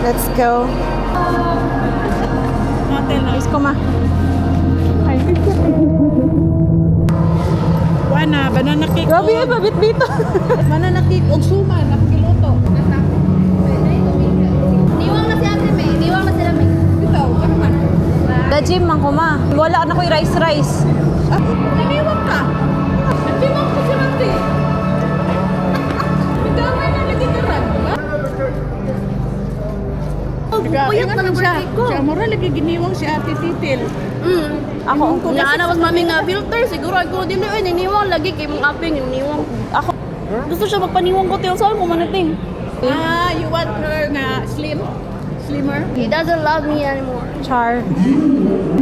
Let's go. Guys ko ma. Ay. Wana, banana cake. Grabe ay pabit-bito. Banana cake og suman, nakiluto. Niwang na si ate May. Niwang na sila May. Ito, ano man? Da-gym man ko ma. Wala na ko'y rice. Ah, naniwang ka. Naniwang ko si Randy. Damay na lagi ka rin, ba? Puyat na lang siya. Siya, mura lagi giniwang si ate Titil. Ako ang Kung naana wag mami nga filter, siguro ako dili ay niniwang lagi kay mong aping niniwang. Ako. Gusto siya magpaniwang ko til sa ko manating. Ah, you want her nga slimmer? He doesn't love me anymore. Char.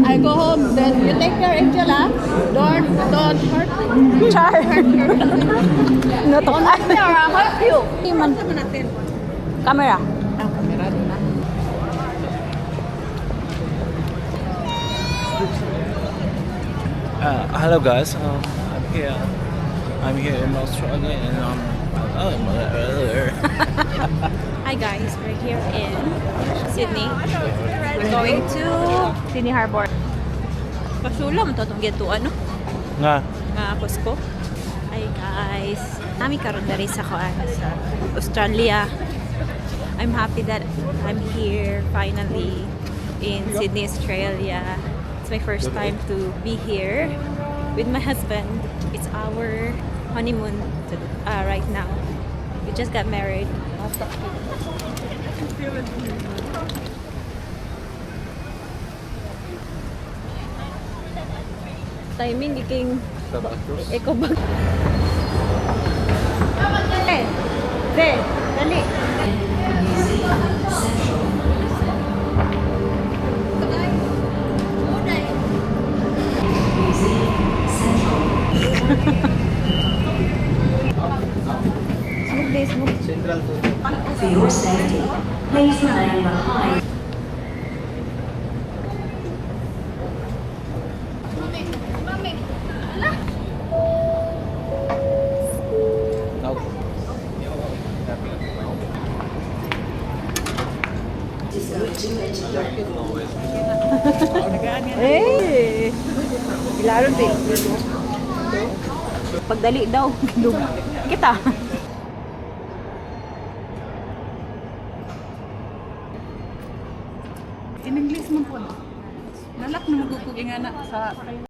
I go home, then you take care, Angela. Don't hurt me. Char. No to. I'll help you. Man. Ano natin? Camera. Ang kamera din na. Hello guys, I'm here in Australia and Hi guys, we're here in Sydney. We're going to Sydney Harbour. Pasulam to itong gituan, no? nga Nga Cusco. Hi guys. Nami karon diri sa Australia. I'm happy that I'm here finally in Sydney, Australia. It's my first time to be here with my husband. It's our honeymoon right now. We just got married. Timing iking eco bag. Be, dali. Smoke this, smoke. For your safety, please remain behind. Eh! Ilaro din. Pagdali daw. Kita. In English man po. Nalak na magkukuging anak sa